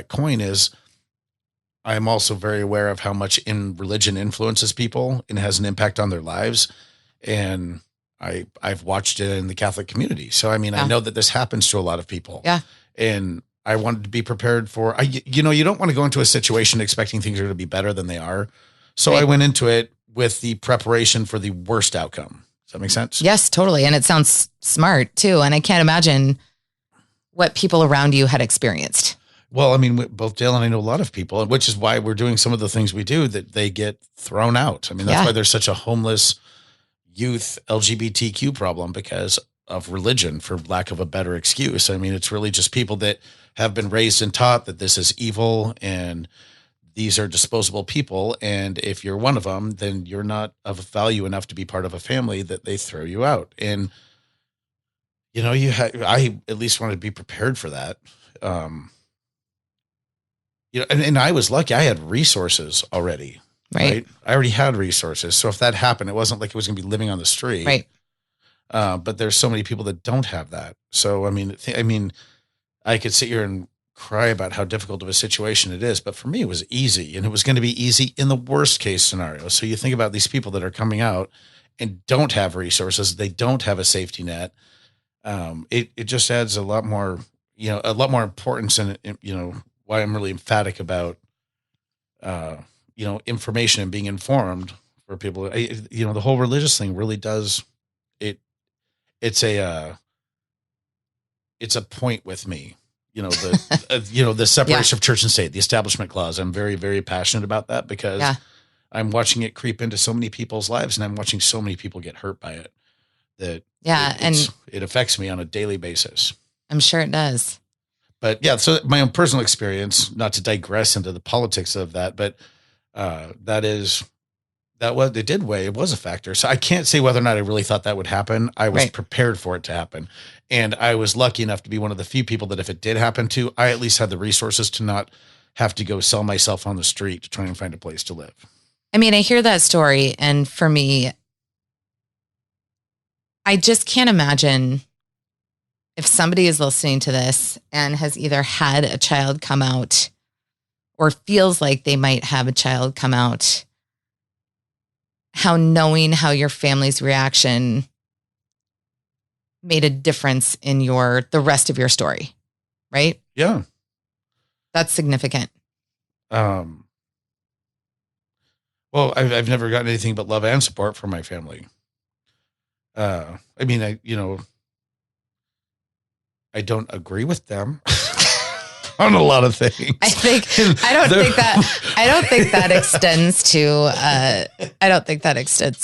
coin is I'm also very aware of how much religion influences people and has an impact on their lives. And I've watched it in the Catholic community. So, I mean, I know that this happens to a lot of people. Yeah. And I wanted to be prepared for, you don't want to go into a situation expecting things are going to be better than they are. So I went into it with the preparation for the worst outcome. Does that make sense? Yes, totally. And it sounds smart too. And I can't imagine what people around you had experienced. Well, I mean, both Dale and I know a lot of people, which is why we're doing some of the things we do that they get thrown out. I mean, that's why there's such a homeless youth LGBTQ problem because of religion, for lack of a better excuse. I mean, it's really just people that have been raised and taught that this is evil and these are disposable people. And if you're one of them, then you're not of value enough to be part of a family that they throw you out. And, I at least wanted to be prepared for that. And I was lucky. I had resources already, right? I already had resources. So if that happened, it wasn't like it was going to be living on the street. Right. But there's so many people that don't have that. So, I mean, I could sit here and cry about how difficult of a situation it is, but for me, it was easy, and it was going to be easy in the worst case scenario. So you think about these people that are coming out and don't have resources. They don't have a safety net. It just adds a lot more importance in, why I'm really emphatic about, information and being informed for people. The whole religious thing really does it's a point with me. The separation of church and state, the Establishment Clause. I'm very, very passionate about that because I'm watching it creep into so many people's lives, and I'm watching so many people get hurt by it. It affects me on a daily basis. I'm sure it does. But so my own personal experience, not to digress into the politics of that, but it was a factor. So I can't say whether or not I really thought that would happen. I was prepared for it to happen. And I was lucky enough to be one of the few people that if it did happen to, I at least had the resources to not have to go sell myself on the street to try and find a place to live. I mean, I hear that story, and for me, I just can't imagine if somebody is listening to this and has either had a child come out or feels like they might have a child come out, how knowing how your family's reaction made a difference in the rest of your story, right? Yeah. That's significant. Well, I've never gotten anything but love and support from my family. I mean, I don't agree with them on a lot of things. I don't think that extends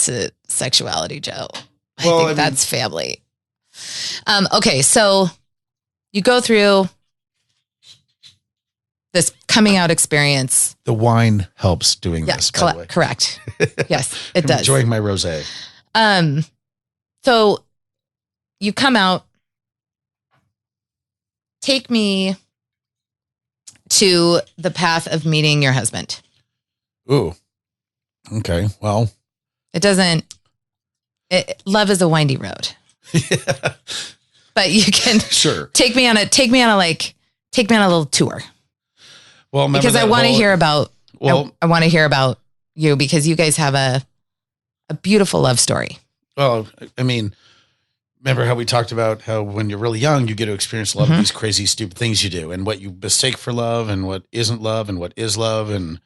to sexuality, Joe. I think that's family. Okay. So you go through this coming out experience. The wine helps doing this, by the way. Correct. Yes, it does. Enjoying my rosé. So you come out. Take me to the path of meeting your husband. Ooh. Okay. Well, love is a windy road. Yeah. But you can take me on a little tour. Well, because I want to hear about, I want to hear about you because you guys have a beautiful love story. Well, I mean, remember how we talked about how when you're really young, you get to experience a lot of these crazy, stupid things you do and what you mistake for love and what isn't love and what is love and,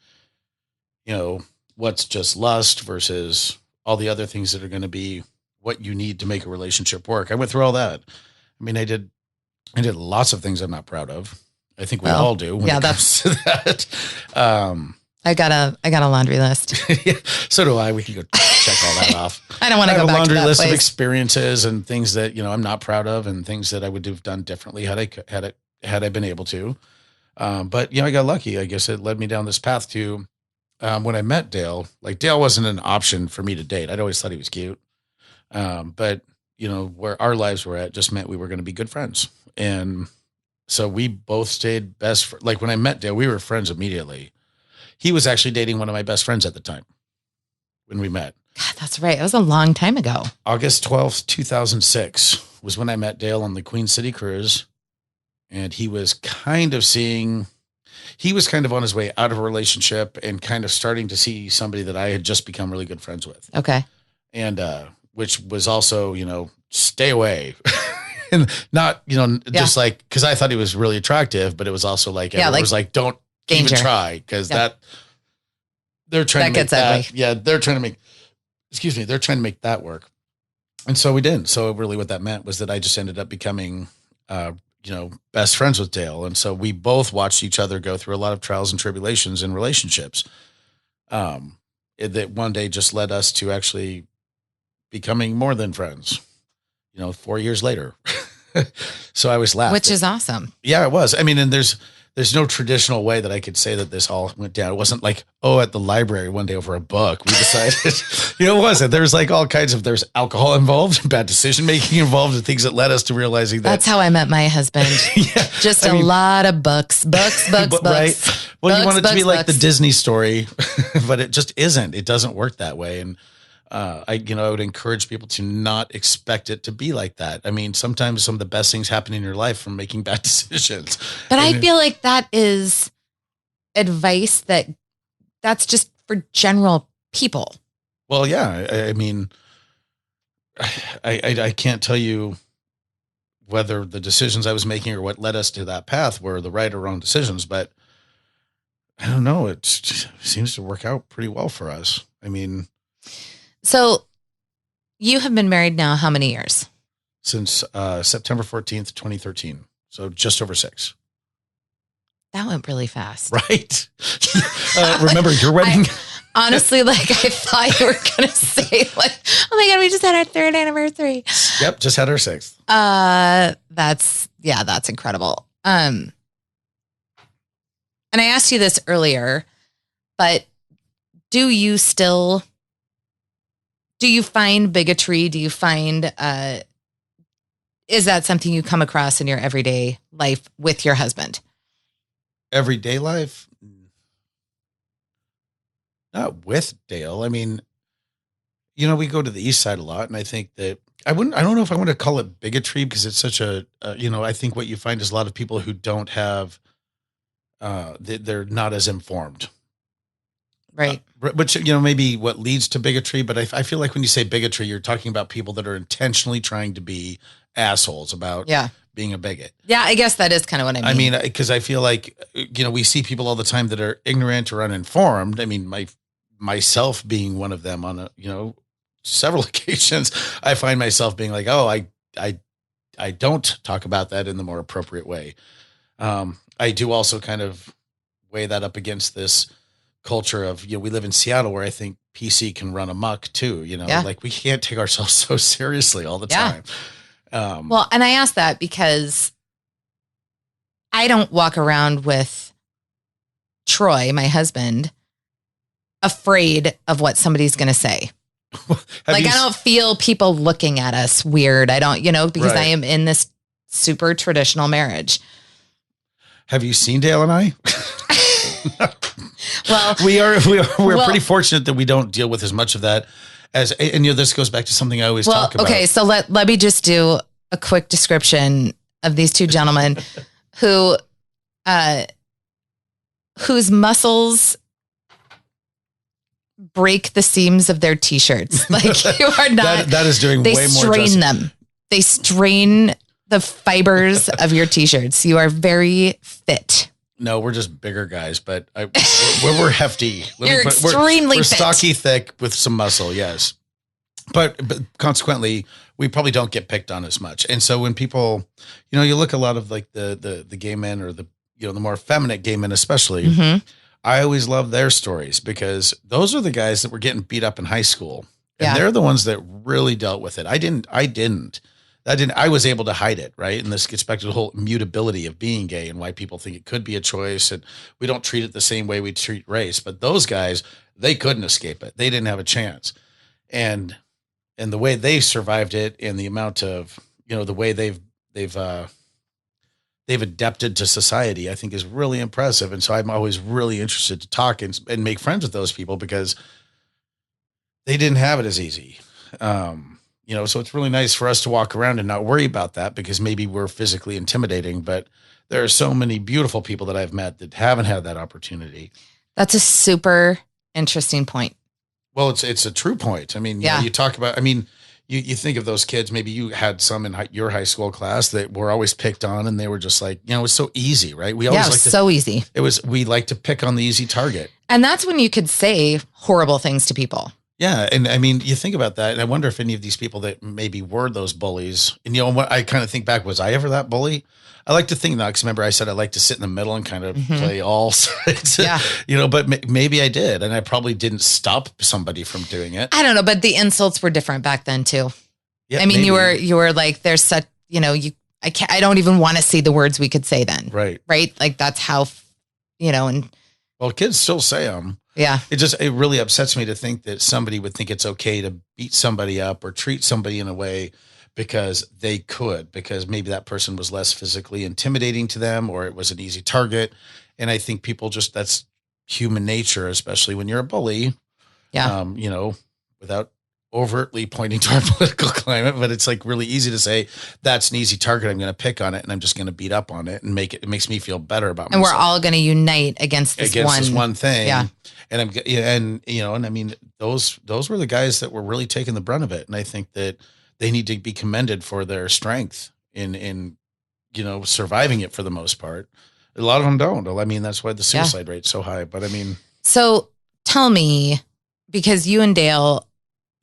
what's just lust versus all the other things that are going to be what you need to make a relationship work. I went through all that. I mean, I did lots of things I'm not proud of. I think we all do. When it comes to that. I got a laundry list. Yeah, so do I. We can go check all that off. I don't want to go back to that laundry list place. of experiences and things that I'm not proud of, and things that I would have done differently had I been able to. But I got lucky. I guess it led me down this path to when I met Dale. Like Dale wasn't an option for me to date. I'd always thought he was cute, but where our lives were at just meant we were going to be good friends, and so we both stayed best. Like when I met Dale, we were friends immediately. He was actually dating one of my best friends at the time when we met. God, that's right. It was a long time ago. August 12th, 2006 was when I met Dale on the Queen City cruise. And he was kind of on his way out of a relationship and kind of starting to see somebody that I had just become really good friends with. Okay. And, which was also, stay away. And not, just like, because I thought he was really attractive, but it was also like, it was like, don't danger. even try, because they're trying to make that. Yeah, they're trying to make that work. And so we did. So really what that meant was that I just ended up becoming, best friends with Dale. And so we both watched each other go through a lot of trials and tribulations in relationships. That one day just led us to actually becoming more than friends, 4 years later. So I always laughed. Which is awesome. Yeah, it was. I mean, and there's no traditional way that I could say that this all went down. It wasn't like, at the library one day over a book, we decided, it wasn't. There's like all kinds of, there's alcohol involved, bad decision-making involved, and things that led us to realizing that. That's how I met my husband. Yeah, just a lot of books. Right? Well, you want it to be like the Disney story, but it just isn't. It doesn't work that way. And I would encourage people to not expect it to be like that. I mean, sometimes some of the best things happen in your life from making bad decisions. But I feel like that is advice that's just for general people. Well, yeah. I mean, I can't tell you whether the decisions I was making or what led us to that path were the right or wrong decisions, but I don't know. It seems to work out pretty well for us. I mean, so you have been married now how many years? Since September 14th, 2013. So just over 6. That went really fast. Right. Remember your wedding? Honestly, I thought you were going to say oh my God, we just had our 3rd anniversary. Yep. Just had our 6th. That's incredible. And I asked you this earlier, but do you find bigotry? Do you find, is that something you come across in your everyday life with your husband? Everyday life? Not with Dale. I mean, we go to the east side a lot, and I think that I don't know if I want to call it bigotry because it's such I think what you find is a lot of people who don't have, they're not as informed. Right. Which, maybe what leads to bigotry. But I feel like when you say bigotry, you're talking about people that are intentionally trying to be assholes about being a bigot. Yeah, I guess that is kind of what I mean. I mean, because I feel like, we see people all the time that are ignorant or uninformed. I mean, myself being one of them on several occasions, I find myself being like, oh, I don't talk about that in the more appropriate way. I do also kind of weigh that up against this culture of, we live in Seattle where I think PC can run amok too, like we can't take ourselves so seriously all the time. Well, and I ask that because I don't walk around with Troy, my husband, afraid of what somebody's going to say. I don't feel people looking at us weird. I don't, because I am in this super traditional marriage. Have you seen Dale and I? Well, we're pretty fortunate that we don't deal with as much of that and this goes back to something I always talk about. Okay. So let me just do a quick description of these two gentlemen whose muscles break the seams of their t-shirts. Like you are not, that is doing way more. They strain them. They strain the fibers of your t-shirts. You are very fit. No, we're just bigger guys, but we're hefty. You're extremely we're fit. Stocky, thick with some muscle. Yes. But consequently, we probably don't get picked on as much. And so when people, you look a lot of like the gay men or the more effeminate gay men, especially, I always love their stories because those are the guys that were getting beat up in high school. And they're the ones that really dealt with it. I didn't. I was able to hide it, right? And this gets back to the whole mutability of being gay and why people think it could be a choice. And we don't treat it the same way we treat race. But those guys, they couldn't escape it. They didn't have a chance. And the way they survived it and the amount of, the way they've adapted to society, I think is really impressive. And so I'm always really interested to talk and make friends with those people because they didn't have it as easy. So it's really nice for us to walk around and not worry about that because maybe we're physically intimidating, but there are so many beautiful people that I've met that haven't had that opportunity. That's a super interesting point. Well, it's a true point. I mean, you talk about, you think of those kids, maybe you had some in your high school class that were always picked on and they were just like, it was so easy, right? We always so easy. We like to pick on the easy target. And that's when you could say horrible things to people. Yeah. And you think about that. And I wonder if any of these people that maybe were those bullies, and what I kind of think back, was I ever that bully? I like to think not, because remember I said I like to sit in the middle and kind of play all sides, but maybe I did. And I probably didn't stop somebody from doing it. I don't know, but the insults were different back then too. Yeah, I mean, maybe. you were like, there's such, I don't even want to see the words we could say then. Right. Right. Like that's how, and. Well, kids still say them. Yeah. It really upsets me to think that somebody would think it's okay to beat somebody up or treat somebody in a way because they could, because maybe that person was less physically intimidating to them or it was an easy target. And I think people that's human nature, especially when you're a bully. Yeah. Without overtly pointing to our political climate, but it's like really easy to say that's an easy target. I'm going to pick on it and I'm just going to beat up on it and it makes me feel better about myself. And we're all going to unite against this one thing. Yeah. And I mean, those were the guys that were really taking the brunt of it. And I think that they need to be commended for their strength in surviving it for the most part. A lot of them don't. I mean, that's why the suicide rate's so high, but I mean. So tell me, because you and Dale,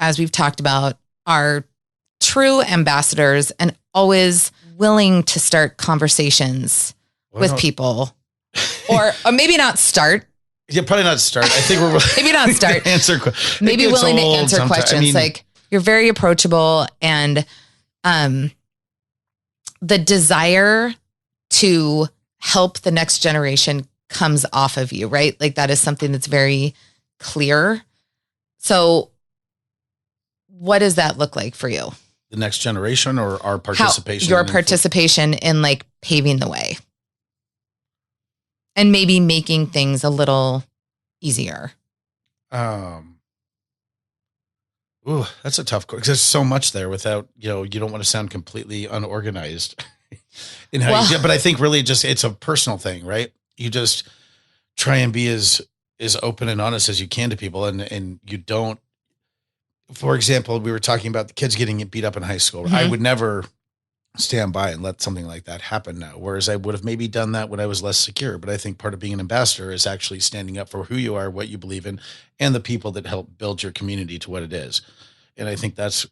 as we've talked about, are true ambassadors and always willing to start conversations with people or maybe not start. Yeah, probably not start. I think we're maybe not start. Maybe willing to answer questions. Like you're very approachable and the desire to help the next generation comes off of you, right? Like that is something that's very clear. So what does that look like for you? The next generation or our participation? Your participation in like paving the way and maybe making things a little easier. Ooh, that's a tough because there's so much there without, you don't want to sound completely unorganized in how you do it. But I think really it's a personal thing, right? You just try and be as open and honest as you can to people. And you don't, for example, we were talking about the kids getting beat up in high school. I would never stand by and let something like that happen now. Whereas I would have maybe done that when I was less secure. But I think part of being an ambassador is actually standing up for who you are, what you believe in, and the people that help build your community to what it is. And I think that's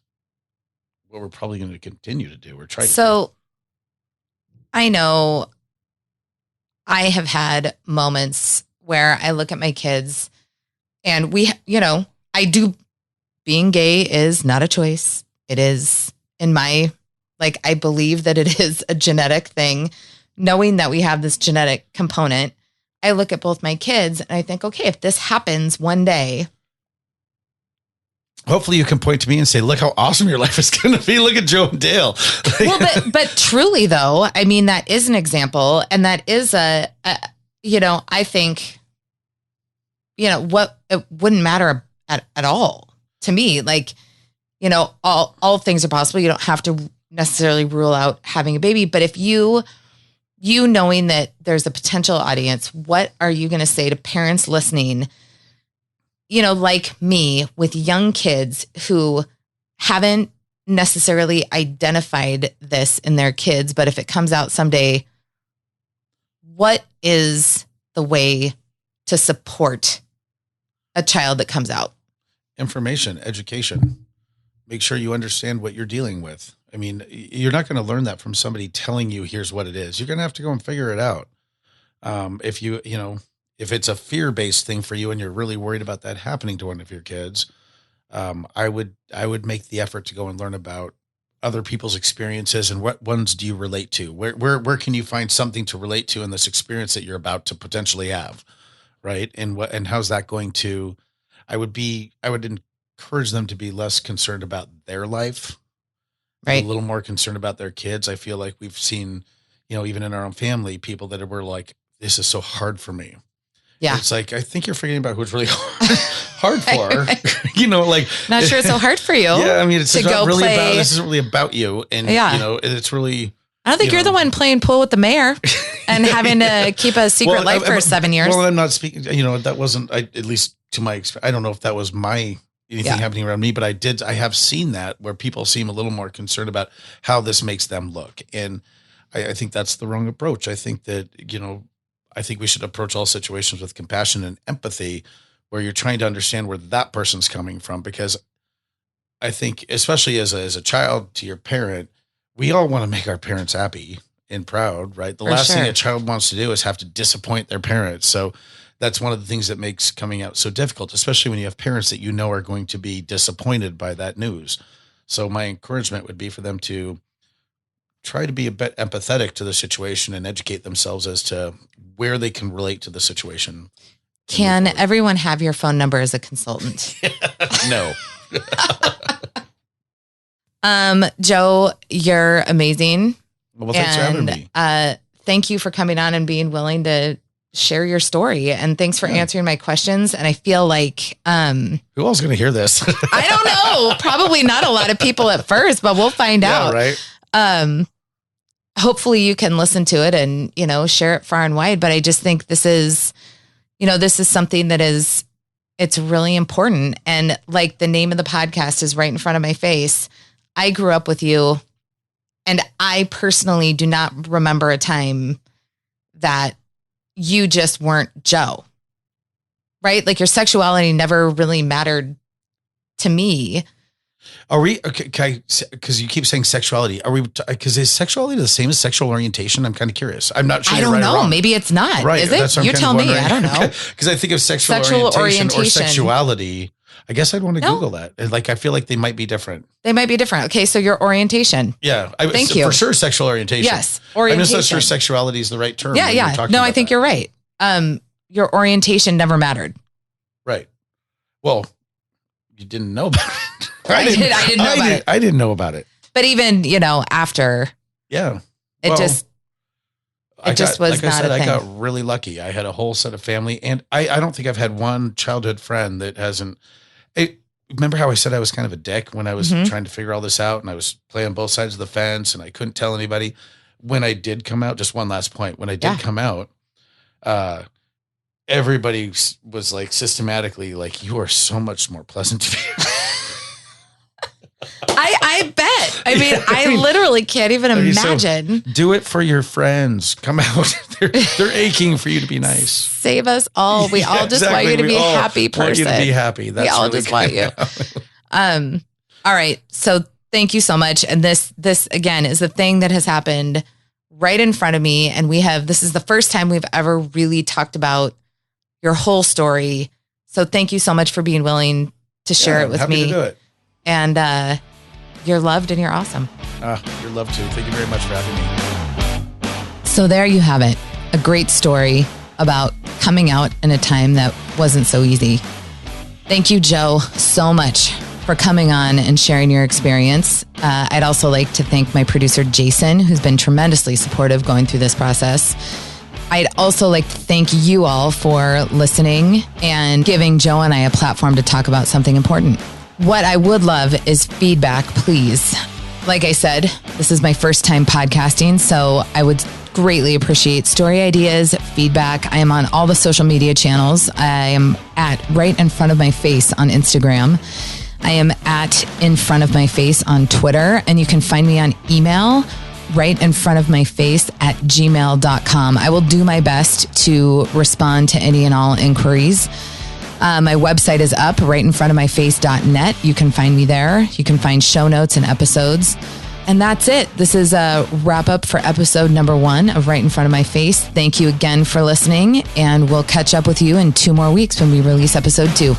what we're probably going to continue to do. We're trying to. So I know I have had moments where I look at my kids and being gay is not a choice. It is I believe that it is a genetic thing. Knowing that we have this genetic component, I look at both my kids and I think, okay, if this happens one day. Hopefully you can point to me and say, look how awesome your life is going to be. Look at Joe and Dale. Well, but truly though, I mean, that is an example. And that is I think, what it wouldn't matter at all to me. All things are possible. You don't have to necessarily rule out having a baby, but if you knowing that there's a potential audience, what are you going to say to parents listening, like me with young kids who haven't necessarily identified this in their kids, but if it comes out someday, what is the way to support a child that comes out? Information, education. Make sure you understand what you're dealing with. I mean, you're not going to learn that from somebody telling you, here's what it is. You're going to have to go and figure it out. If it's a fear-based thing for you and you're really worried about that happening to one of your kids, I would make the effort to go and learn about other people's experiences and what ones do you relate to? Where can you find something to relate to in this experience that you're about to potentially have, right? And how's that going to? I would encourage them to be less concerned about their life. Right. A little more concerned about their kids. I feel like we've seen, even in our own family, people that were like, this is so hard for me. Yeah. It's like, I think you're forgetting about who it's really hard for, not sure it's so hard for you. Yeah. I mean, it's not really this isn't really about you. And, it's really, I don't think you're the one playing pool with the mayor and having to keep a secret life for 7 years. Well, I'm not speaking, that wasn't, at least to my experience. I don't know if that was anything happening around me, but I have seen that where people seem a little more concerned about how this makes them look. And I think that's the wrong approach. I think that, I think we should approach all situations with compassion and empathy where you're trying to understand where that person's coming from. Because I think, especially as a child to your parent, we all want to make our parents happy and proud, right? The last thing a child wants to do is have to disappoint their parents. So that's one of the things that makes coming out so difficult, especially when you have parents that are going to be disappointed by that news. So my encouragement would be for them to try to be a bit empathetic to the situation and educate themselves as to where they can relate to the situation. Can everyone have your phone number as a consultant? No. Joe, you're amazing. Well, thanks for having me. Thank you for coming on and being willing to share your story, and thanks for answering my questions. And I feel like who else is going to hear this? I don't know. Probably not a lot of people at first, but we'll find out. Right. Hopefully you can listen to it and share it far and wide. But I just think this is something that it's really important. And like the name of the podcast is right in front of my face. I grew up with you, and I personally do not remember a time that you just weren't Joe, right? Like your sexuality never really mattered to me. Are we okay? Because you keep saying sexuality. Are we? Because is sexuality the same as sexual orientation? I'm kind of curious. I'm not sure. I don't know. Maybe it's not. Right. Is it? You tell me. I don't know. Because I think of sexual orientation or sexuality. I guess I'd want to Google that. Like, I feel like they might be different. They might be different. Okay, so your orientation. Yeah. Thank you. For sure, sexual orientation. Yes, orientation. I'm just not sure sexuality is the right term. Yeah. No, I think you're right. Your orientation never mattered. Right. Well, you didn't know about it. I didn't know about it. I didn't know about it. But even, after. Yeah. It just was like not I said, a thing. I got really lucky. I had a whole set of family, and I don't think I've had one childhood friend that hasn't. remember how I said I was kind of a dick when I was trying to figure all this out, and I was playing both sides of the fence, and I couldn't tell anybody. When I did come out, just one last point. When I did come out, everybody was like systematically like, you are so much more pleasant to be. I bet. I mean, I literally can't even imagine. So do it for your friends. Come out. They're aching for you to be nice. Save us all. We all just want you to be a happy person. Want you to be happy. That's we all really just want you. All right. So thank you so much. And this again is the thing that has happened right in front of me. And this is the first time we've ever really talked about your whole story. So thank you so much for being willing to share it with me. To do it. And you're loved and you're awesome. You're loved too. Thank you very much for having me. So there you have it. A great story about coming out in a time that wasn't so easy. Thank you, Joe, so much for coming on and sharing your experience. I'd also like to thank my producer, Jason, who's been tremendously supportive going through this process. I'd also like to thank you all for listening and giving Joe and I a platform to talk about something important. What I would love is feedback, please. Like I said, this is my first time podcasting, so I would greatly appreciate story ideas, feedback. I am on all the social media channels. I am at Right in Front of My Face on Instagram. I am at In Front of My Face on Twitter, and you can find me on email, rightinfrontofmyface@gmail.com. I will do my best to respond to any and all inquiries. My website is up, rightinfrontofmyface.net. You can find me there. You can find show notes and episodes. And that's it. This is a wrap up for episode number 1 of Right in Front of My Face. Thank you again for listening, and we'll catch up with you in 2 more weeks when we release episode 2.